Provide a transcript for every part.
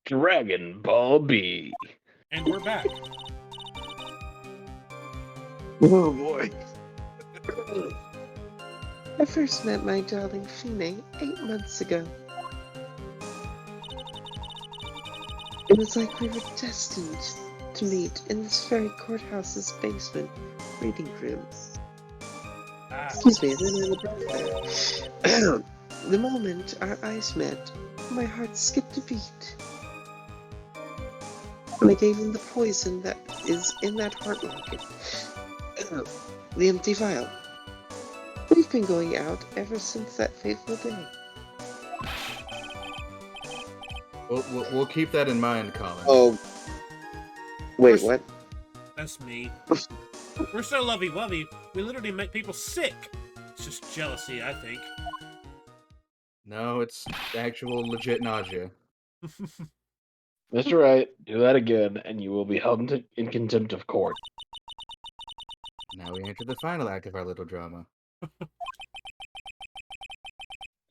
Dragon Ball B. And we're back. Oh boy. I first met my darling Fine 8 months ago. It was like we were destined to meet in this very courthouse's basement reading room. Excuse me, and then I was there. The moment our eyes met, my heart skipped a beat. And I gave him the poison that is in that heart locket. The empty vial. We've been going out ever since that fateful day. We'll keep that in mind, Colin. Oh. Wait, what? That's me. We're so lovey-wovey, we literally make people sick. It's just jealousy, I think. No, it's actual legit nausea. Mr. Wright, do that again, and you will be held in contempt of court. Now we enter the final act of our little drama. As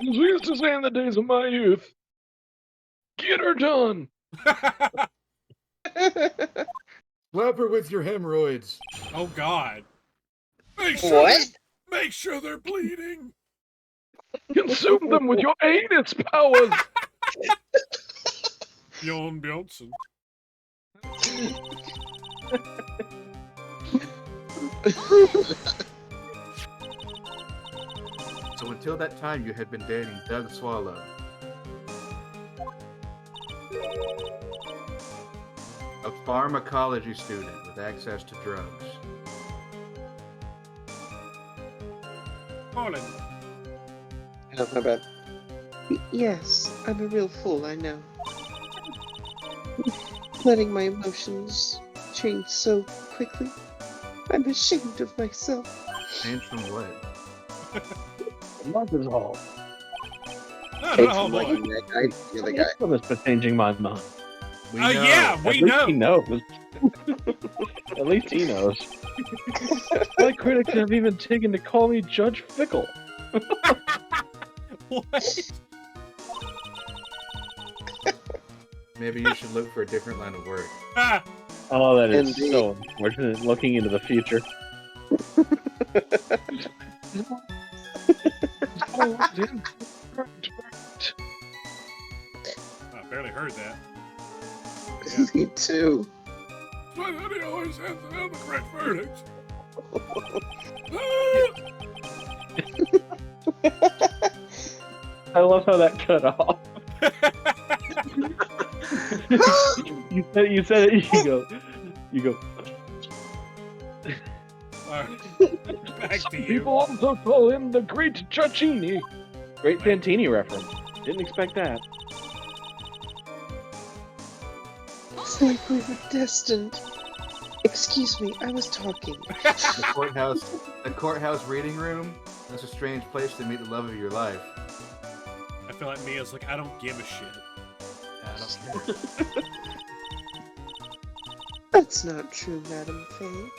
we used to say in the days of my youth, get her done! Slap her with your hemorrhoids. Oh God. Make sure they're bleeding. Consume them with your anus powers! Bjorn Bjornsson. So until that time, you had been dating Doug Swallow. A pharmacology student with access to drugs. Colin. Oh, my bad. Yes, I'm a real fool, I know. Letting my emotions change so quickly. I'm ashamed of myself. And from what? What is all? Oh boy. The other guy. This for changing my mind. We know. Yeah, we At least know. he knows. At least he knows. My critics have even taken to call me Judge Fickle. What? Maybe you should look for a different line of work. Ah, Oh, that is Indeed. so unfortunate. Looking into the future. I barely heard that. Me too. I thought he always has the correct verdict. I love how that cut off. you said it. You go. Back to you. People also call him the Great Ciaccini. Great Santini reference. Didn't expect that. It's like we were destined. Excuse me, I was talking. The courthouse reading room. That's a strange place to meet the love of your life. I feel like Mia's like, I don't give a shit. I don't care. That's not true, Madame Faye.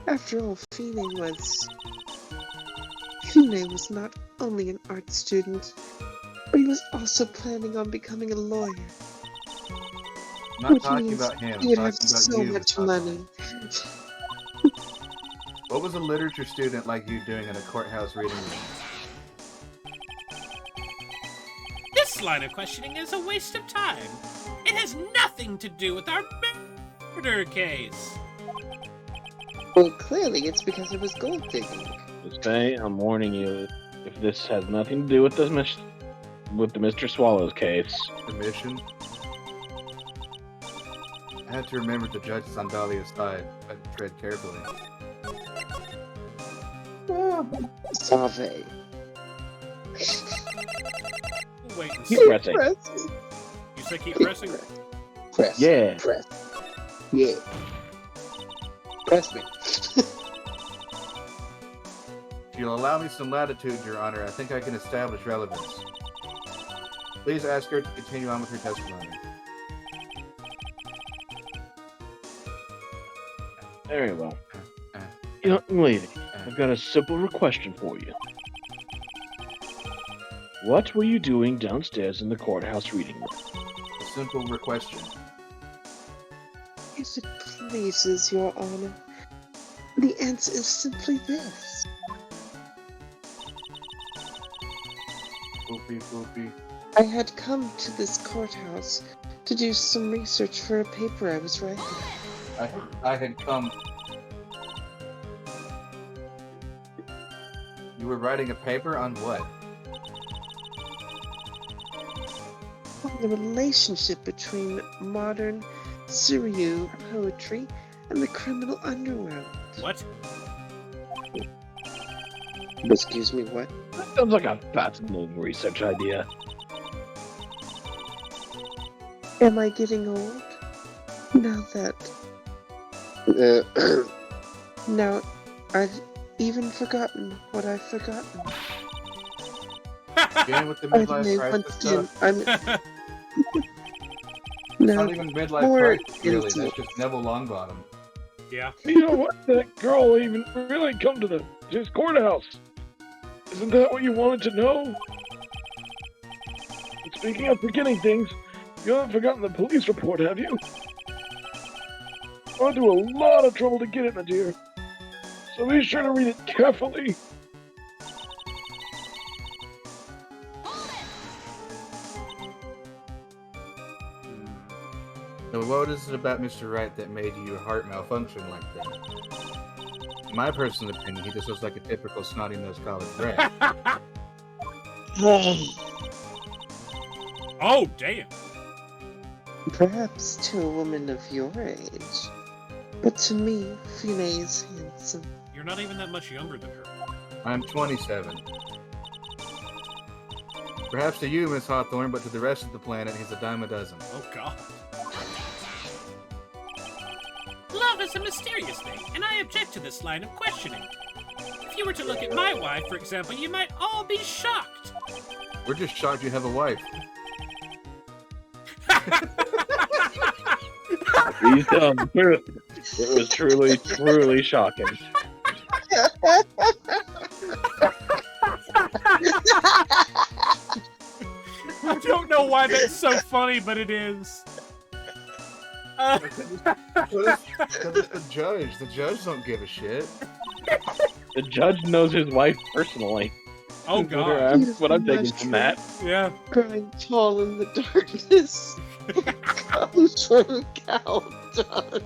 After all, Fine was not only an art student, but he was also planning on becoming a lawyer. I'm not Which talking means about him. he I'm would have talking about so you. much money. What was a literature student like you doing in a courthouse reading room? This line of questioning is a waste of time. It has nothing to do with our murder case. Well, clearly it's because it was gold digging. Miss Faye, I'm warning you. If this has nothing to do with the Mr. Swallows case, The mission? I had to remember to judge Sandalia's side, but tread carefully. Save. Wait and keep see. pressing. Press. You say keep pressing? Press. Yeah. Press. Yeah. Press me. If you'll allow me some latitude, Your Honor, I think I can establish relevance. Please ask her to continue on with her testimony. Very well. Young lady, I've got a simple question for you. What were you doing downstairs in the courthouse reading room? The simple question. If it pleases your honor, the answer is simply this. Poopy, poopy. I had come to this courthouse to do some research for a paper I was writing. I had come. You were writing a paper on what? On the relationship between modern Suryu poetry and the criminal underworld. What? Excuse me, what? That sounds like a fascinating research idea. Am I getting old? Now that... now, I've even forgotten what I've forgotten. Again with the I midlife may crisis once stuff. again, It's now, not even midlife more crisis, really. intimate. That's just Neville Longbottom. Yeah. You know what? That girl even really come to his courthouse. Isn't that what you wanted to know? And speaking of forgetting things, you haven't forgotten the police report, have you? I went through a lot of trouble to get it, my dear. So be sure to read it carefully. So what is it about Mr. Wright that made your heart malfunction like that? In my personal opinion, he just looks like a typical snotty-nosed college brat. Oh, damn. Perhaps to a woman of your age. But to me, Finet is handsome. You're not even that much younger than her. I'm 27. Perhaps to you, Miss Hawthorne, but to the rest of the planet, he's a dime a dozen. Oh, God. Love is a mysterious thing, and I object to this line of questioning. If you were to look at my wife, for example, you might all be shocked. We're just shocked you have a wife. Please tell me. It was truly, truly shocking. I don't know why that's so funny, but it is. Because it's the judge. The judge don't give a shit. The judge knows his wife personally. Oh, That's God. what I'm taking from that. Yeah. Crying tall in the darkness comes from cow dung.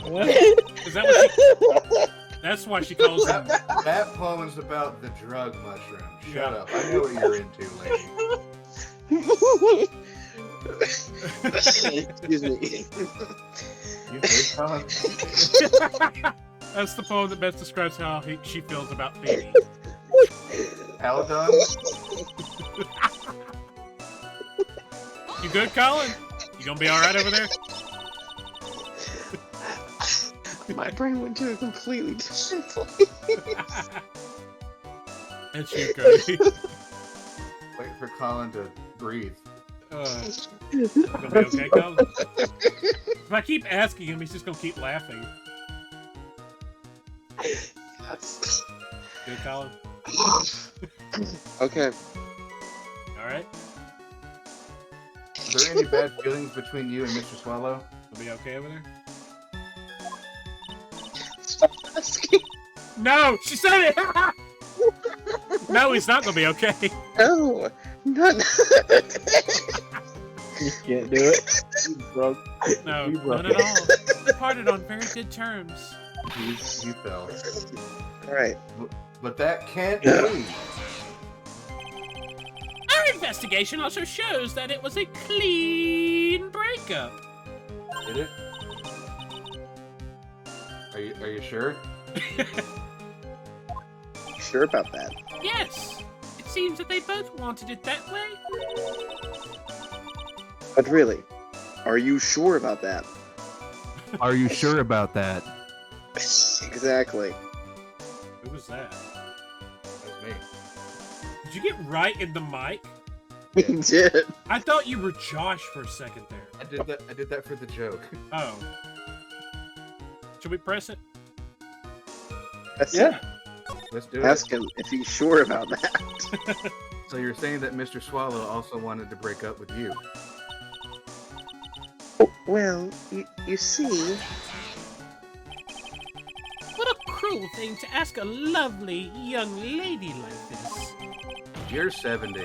What? Is that what she... That's why she calls him... That poem's about the drug mushroom. Shut up. I know what you're into, lady. Excuse me. You good, Colin? That's the poem that best describes how she feels about Phoebe. Paladon? You good, Colin? You gonna be alright over there? My brain went to a completely different place. That's you, Cody. Wait for Colin to breathe. You gonna be okay, Colin? If I keep asking him, he's just gonna keep laughing. Yes. Good, Colin? Okay. Alright? Are there any bad feelings between you and Mr. Swallow? You'll be okay over there? Stop asking. No! She said it! No, he's not gonna be okay. No. None. You can't do it. You broke. No, You broke none at it. all. We parted on very good terms. You fell. Alright. But that can't be. Our investigation also shows that it was a clean breakup. Did it? Are you sure? Sure about that? Yes! It seems that they both wanted it that way. But really, are you sure about that? Are you sure about that? Exactly. Who was that? That was me. Did you get right in the mic? We did. I thought you were Josh for a second there. I did that for the joke. Oh. Should we press it? Yeah. Let's do it. Ask him if he's sure about that. So you're saying that Mr. Swallow also wanted to break up with you? Well, you see... What a cruel thing to ask a lovely young lady like this. You're 70.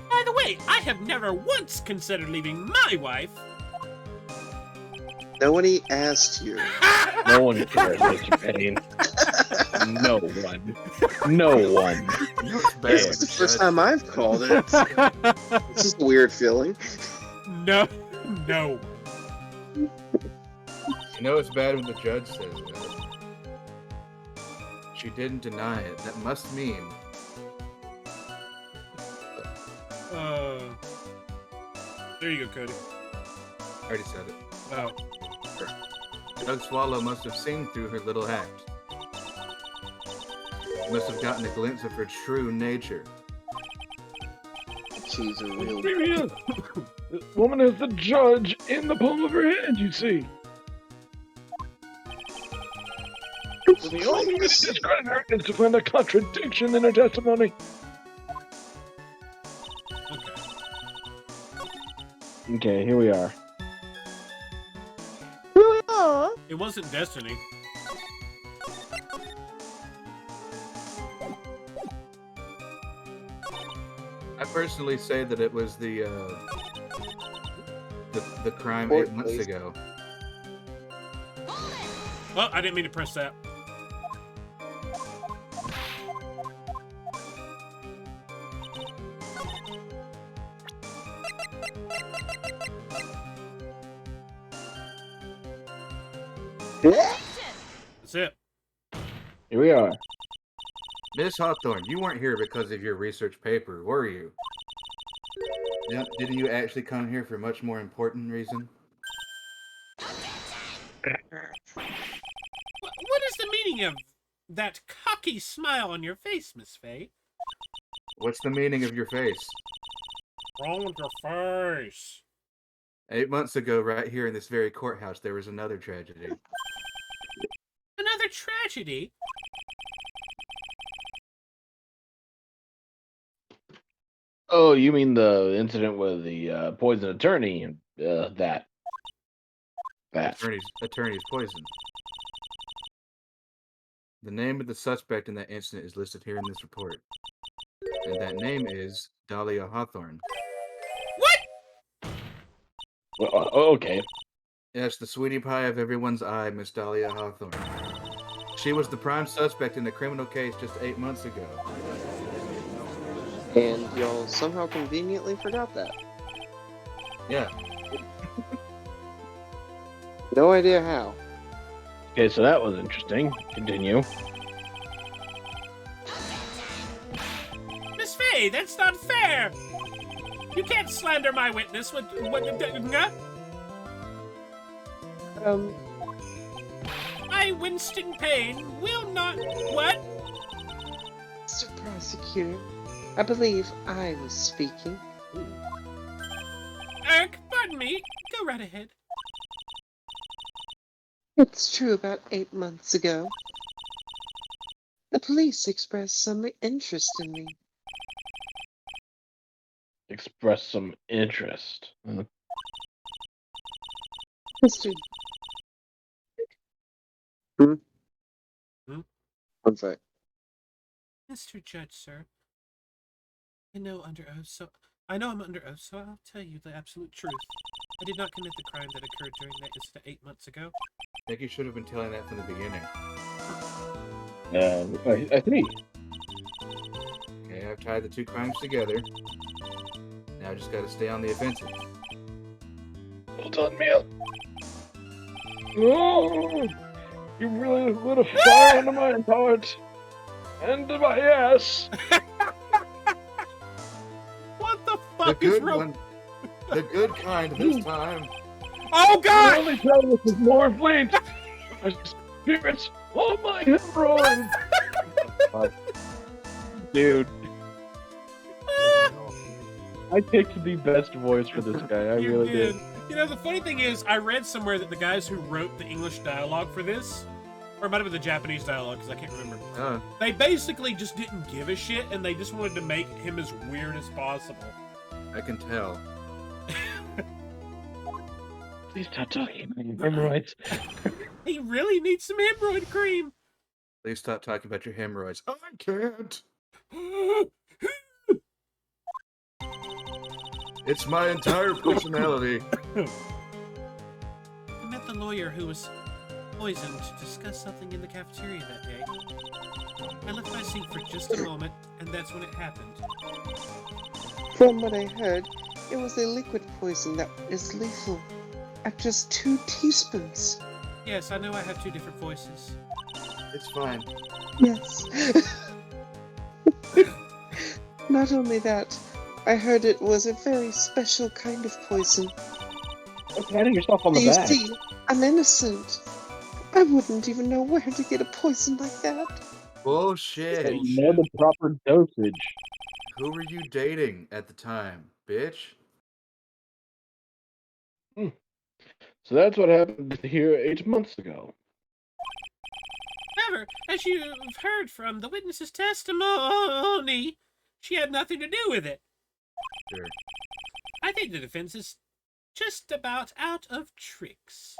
By the way, I have never once considered leaving my wife. Nobody asked you. No one cares, Mr. Payne. No one. No one. This is the first time I've called it. This is a weird feeling. No. You know it's bad when the judge says that. She didn't deny it. That must mean... There you go, Cody. I already said it. Oh. Doug Swallow must have seen through her little act. He must have gotten a glimpse of her true nature. She's a real... Here he is. This woman has the judge in the palm of her hand, you see. So the only way to discredit her is to find a contradiction in her testimony. Okay, here we are. It wasn't Destiny. I personally say that it was the crime Court 8 months case. ago. Oh, I didn't mean to press that. That's it. Here we are. Miss Hawthorne, you weren't here because of your research paper, were you? Didn't you actually come here for a much more important reason? What is the meaning of that cocky smile on your face, Miss Faye? What's the meaning of your face? Wrong with your face? 8 months ago, right here in this very courthouse, there was another tragedy. Another tragedy? Oh, you mean the incident with the poison attorney and that. Attorney's poison. The name of the suspect in that incident is listed here in this report. And that name is Dahlia Hawthorne. What? Well, okay. Yes, the sweetie pie of everyone's eye, Miss Dahlia Hawthorne. She was the prime suspect in the criminal case just 8 months ago. And y'all somehow conveniently forgot that. Yeah. No idea how. Okay, so that was interesting. Continue. Miss Faye, that's not fair! You can't slander my witness with I, Winston Payne, will not... What? Mr. Prosecutor, I believe I was speaking. Pardon me. Go right ahead. It's true about 8 months ago. The police expressed some interest in me. Express some interest. Mr. One sec. Mr. Judge, sir. I know I'm under oath, so I'll tell you the absolute truth. I did not commit the crime that occurred during that incident 8 months ago. I think you should have been telling that from the beginning. I see. Okay, I've tied the two crimes together. Now I just gotta stay on the offensive. Well done, Mia. Oh, you really lit a fire under my heart and to my ass. What the fuck is wrong? The good kind this time. Oh The God! only tell us is more fleet. My spirits, all my hemorrhoids. Dude. I picked the best voice for this guy. I You really did. You know, the funny thing is, I read somewhere that the guys who wrote the English dialogue for this, or it might have been the Japanese dialogue, because I can't remember. They basically just didn't give a shit, and they just wanted to make him as weird as possible. I can tell. Please stop talking about your hemorrhoids. He really needs some hemorrhoid cream. Please stop talking about your hemorrhoids. I can't. It's my entire personality. I met the lawyer who was poisoned to discuss something in the cafeteria that day. I left my seat for just a moment, and that's when it happened. From what I heard, it was a liquid poison that is lethal at just 2 teaspoons. Yes, I know I have 2 different voices. It's fine. Yes. Not only that, I heard it was a very special kind of poison. Stop patting yourself on the You back. see, I'm innocent. I wouldn't even know where to get a poison like that. Bullshit. And you know the proper dosage. Who were you dating at the time, bitch? So that's what happened here 8 months ago. However, as you've heard from the witness's testimony, she had nothing to do with it. Sure. I think the defense is just about out of tricks.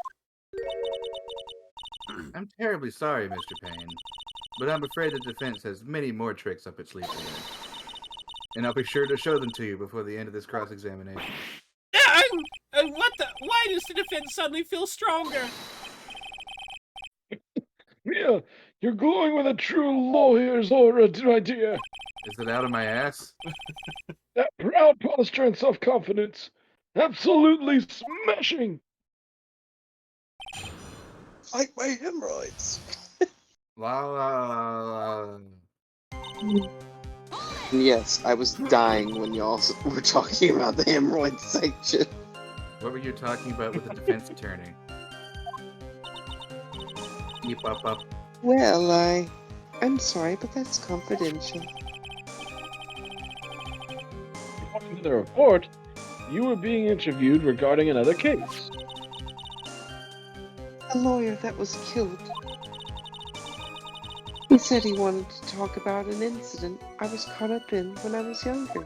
I'm terribly sorry, Mr. Payne, but I'm afraid the defense has many more tricks up its sleeve today. And I'll be sure to show them to you before the end of this cross-examination. What the? Why does the defense suddenly feel stronger? Yeah, you're glowing with a true lawyer's aura, my dear. Is it out of my ass? That proud posture and self-confidence. Absolutely smashing. Like my hemorrhoids. La la la la. Yes, I was dying when y'all were talking about the hemorrhoid section. What were you talking about with the defense attorney? Keep up. Well, I'm sorry, but that's confidential. According to the report, you were being interviewed regarding another case. The lawyer that was killed. He said he wanted to talk about an incident I was caught up in when I was younger.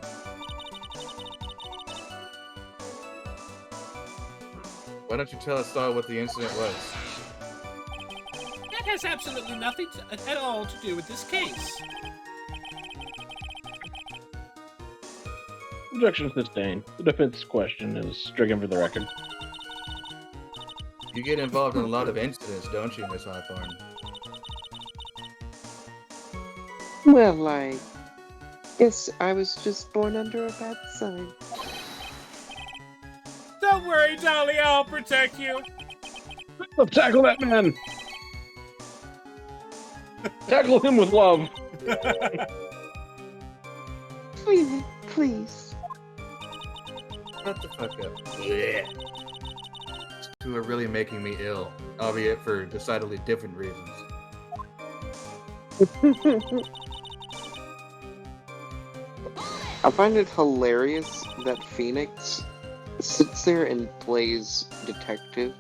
Why don't you tell us all what the incident was? That has absolutely nothing at all to do with this case. Objection sustained. The defense question is stricken for the record. You get involved in a lot of incidents, don't you, Miss Hawthorne? Well, I guess I was just born under a bad sign. Don't worry, Dolly, I'll protect you. Let's tackle that man. Tackle him with love. Really, please. Shut the fuck up. Blech. These two are really making me ill, albeit for decidedly different reasons. I find it hilarious that Phoenix sits there and plays detective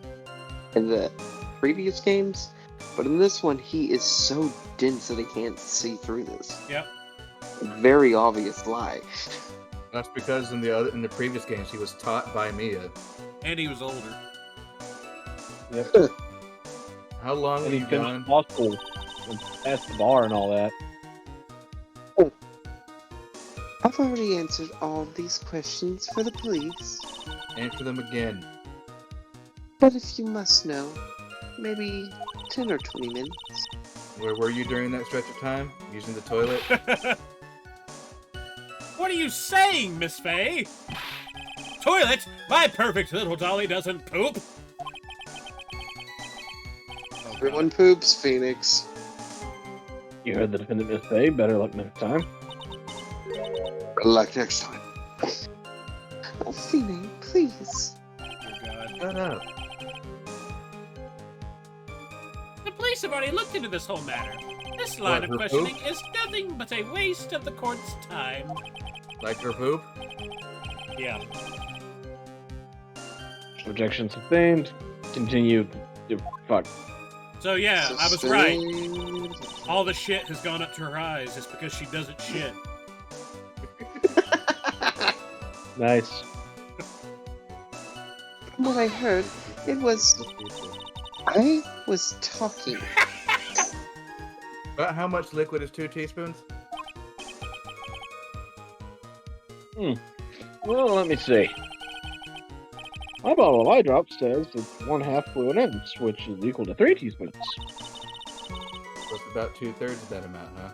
in the previous games, but in this one he is so dense that he can't see through this. Yep. Very obvious lie. That's because in the previous games he was taught by Mia. And he was older. Yep. How long And have he you finished gone? law school and passed the bar and all that. I've already answered all of these questions for the police, Answer them again. but if you must know, maybe 10 or 20 minutes. Where were you during that stretch of time? Using the toilet? What are you saying, Miss Faye? Toilet? My perfect little Dolly doesn't poop. Everyone poops, Phoenix. You heard the defendant Miss Faye. Better luck next time. Good luck next time. Oh, Phoenix, please. Oh, God. Shut up. The police have already looked into this whole matter. This line What, of her questioning is nothing but a waste of the court's time. Like her poop? Yeah. Objection sustained. Continue. Fuck. So yeah, I was right. Sustained. All the shit has gone up to her eyes just because she doesn't shit. Nice. From what I heard, It was. I was talking. About how much liquid is 2 teaspoons? Well, let me see. My bottle of eye drop says it's 1/2 fluid ounce, which is equal to 3 teaspoons. So it's about 2/3 of that amount, huh?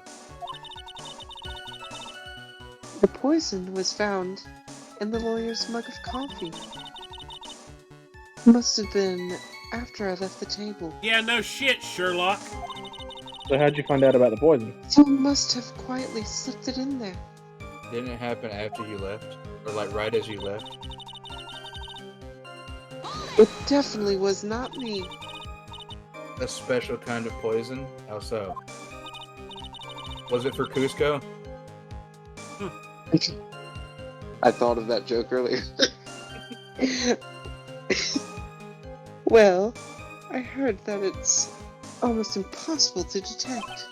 The poison was found in the lawyer's mug of coffee. Must have been after I left the table. Yeah, no shit, Sherlock. So how'd you find out about the poison? Someone must have quietly slipped it in there. Didn't it happen after you left? Or like right as you left? It definitely was not me. A special kind of poison? How so? Was it for Cusco? I thought of that joke earlier. Well, I heard that it's almost impossible to detect.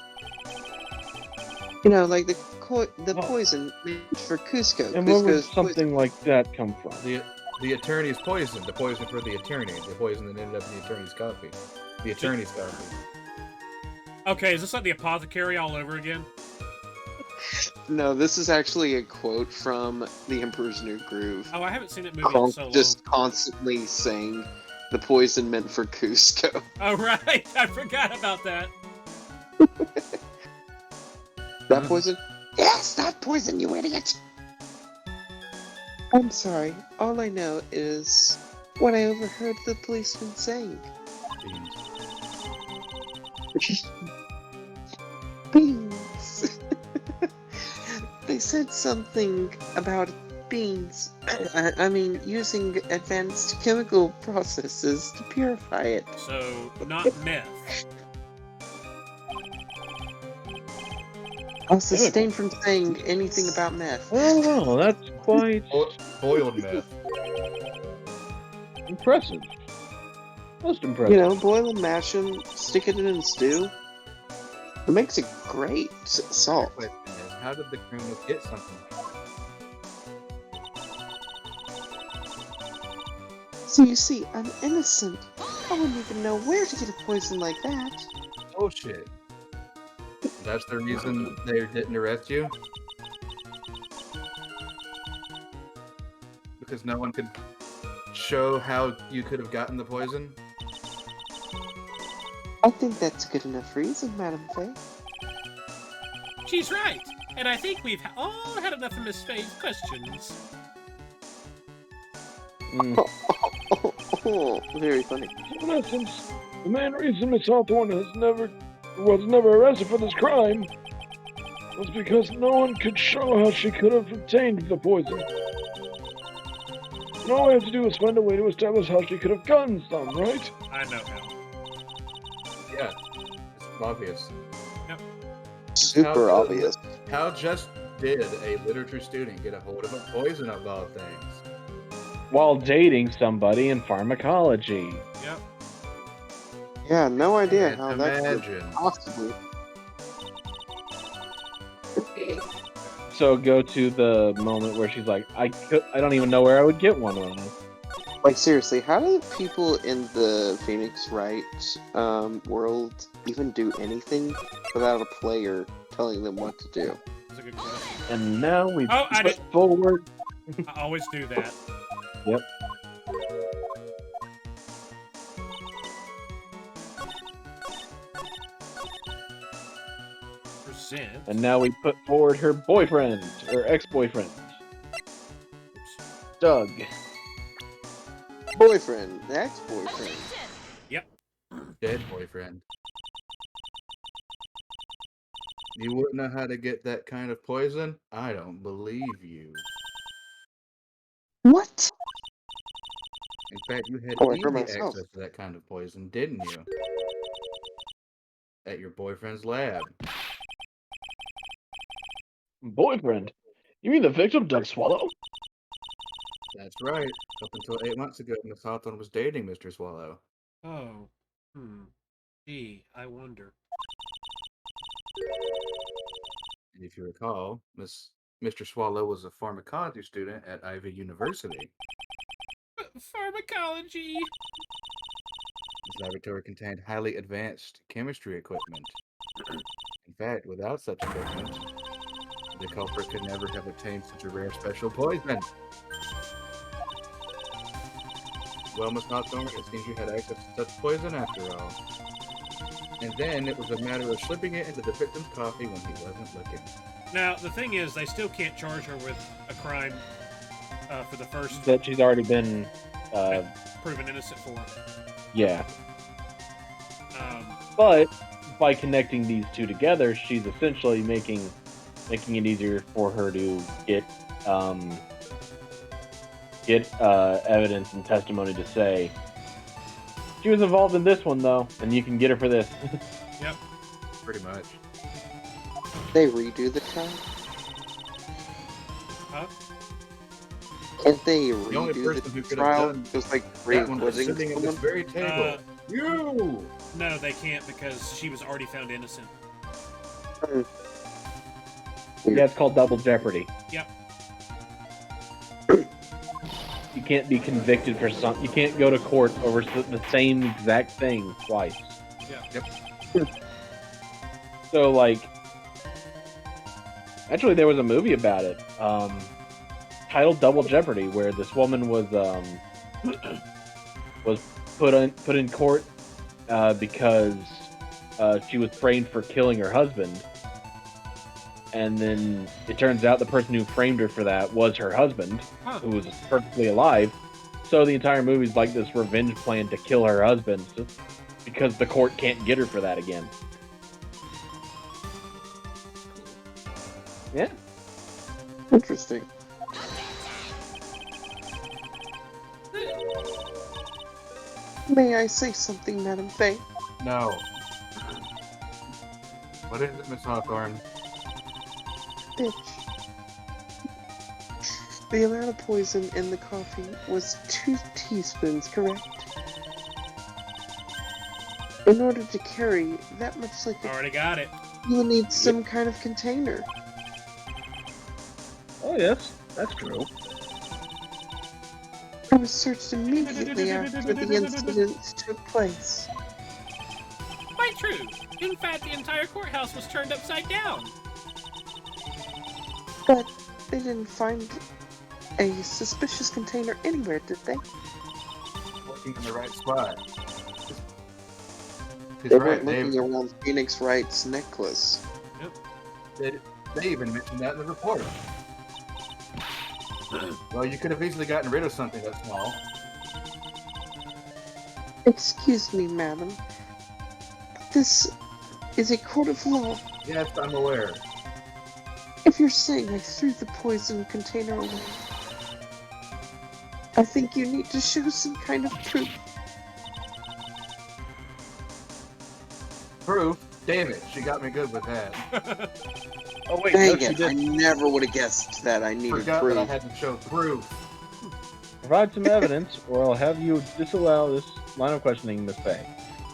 You know, like the poison made for Cusco. And where would Cusco's something like that come from? The attorney's poison. The poison for the attorney. The poison that ended up in the attorney's coffee. The attorney's coffee. Okay, is this like the apothecary all over again? No, this is actually a quote from The Emperor's New Groove. Oh, I haven't seen that movie in Kronk so long. just constantly saying the poison meant for Cusco. Oh, right. I forgot about that. That poison? Yes, that poison, you idiot! I'm sorry. All I know is what I overheard the policeman saying. Beans. They said something about beans. I mean, using advanced chemical processes to purify it. So, not meth. I'll sustain from saying anything about meth. Oh, well, that's quite Boiled meth. impressive. Most impressive. You know, boil and mash them, stick it in a stew. It makes it great salt. The question is, how did the criminals get something? So you see, I'm innocent. I wouldn't even know where to get a poison like that. Oh shit. That's the reason they didn't arrest you? Because no one could show how you could have gotten the poison? I think that's a good enough reason, Madam Faye. She's right. And I think we've all had enough of Miss Faye's questions. Oh, very funny. In essence, the main reason Miss Hawthorne was never arrested for this crime was because no one could show how she could have obtained the poison. And all we have to do is find a way to establish how she could have gotten some, right? I know how. Yeah, it's obvious. Super How- obvious. How just did a literature student get a hold of a poison of all things? While dating somebody in pharmacology. Yep. Yeah, no idea Can't how that could imagine. possibly. So go to the moment where she's like, I don't even know where I would get one of them. Like, seriously, how do people in the Phoenix Wright world even do anything without a player telling them what to do? That's a good question. And now we Oh, I put did- forward. I always do that. Yep. Present. And now we put forward her boyfriend, or ex-boyfriend, Doug. Boyfriend, ex-boyfriend. Dead boyfriend. You wouldn't know how to get that kind of poison? I don't believe you. What? In fact, you had Oh, I heard easy myself. access to that kind of poison, didn't you? At your boyfriend's lab. Boyfriend? You mean the victim, Doug Swallow? That's right. Up until 8 months ago, Miss Hawthorne was dating Mr. Swallow. Oh. Gee, I wonder. And if you recall, Mr. Swallow was a pharmacology student at Ivy University. Pharmacology. laboratory contained highly advanced chemistry equipment. In fact, without such equipment, the culprit could never have obtained such a rare special poison. Well, Miss Hawthorne, it seems you had access to such poison after all. And then it was a matter of slipping it into the victim's coffee when he wasn't looking. Now, the thing is, they still can't charge her with a crime for the first That she's already been, proven innocent for. yeah. Um, But by connecting these two together, she's essentially making it easier for her to get evidence and testimony to say she was involved in this one though, and you can get her for this. yep. Pretty much. They redo the trial? Huh? Can't they The only redo person who the could have trial? done Just like that one was re-acquitting sitting at this someone? very table. You! No, they can't because she was already found innocent. Yeah, it's called double jeopardy. Yep. You can't be convicted for some. You can't go to court over the same exact thing twice. Yeah. Yep. So, like, actually, there was a movie about it, titled Double Jeopardy, where this woman was put in court because she was framed for killing her husband, and then it turns out the person who framed her for that was her husband, Huh. who was perfectly alive. So the entire movie's like this revenge plan to kill her husband, just because the court can't get her for that again. Yeah. Interesting. May I say something, Madam Faye? No. What is it, Miss Hawthorne? Bitch. The amount of poison in the coffee was 2 teaspoons, correct? In order to carry that much liquid, Already got it. you will need some kind of container. Oh yes, that's true. I was searched immediately after the incident took place. Quite true. In fact, the entire courthouse was turned upside down. But they didn't find a suspicious container anywhere, did they? Looking in the right spot. He's They right, weren't looking around Phoenix Wright's necklace. they even mentioned that in the report. Well, you could have easily gotten rid of something that small. Excuse me, madam. This is a court of law. Yes, I'm aware. If you're saying I threw the poison container away, I think you need to show some kind of proof. Proof? Damn it, she got me good with that. Oh wait, no, Dang she it, I didn't. never would have guessed that I needed Forgot that I proof. had to show proof. Provide some evidence, or I'll have you disallow this line of questioning, Miss Faye.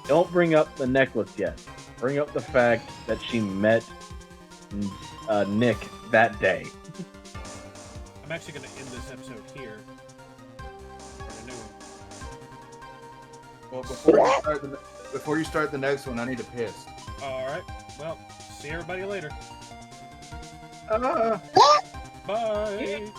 Don't bring up the necklace yet. Bring up the fact that she met Nick that day. I'm actually going to end this episode here. Start a new one. Well, before you start the next one, I need to piss. Alright. Well, see everybody later. Ah! Bye.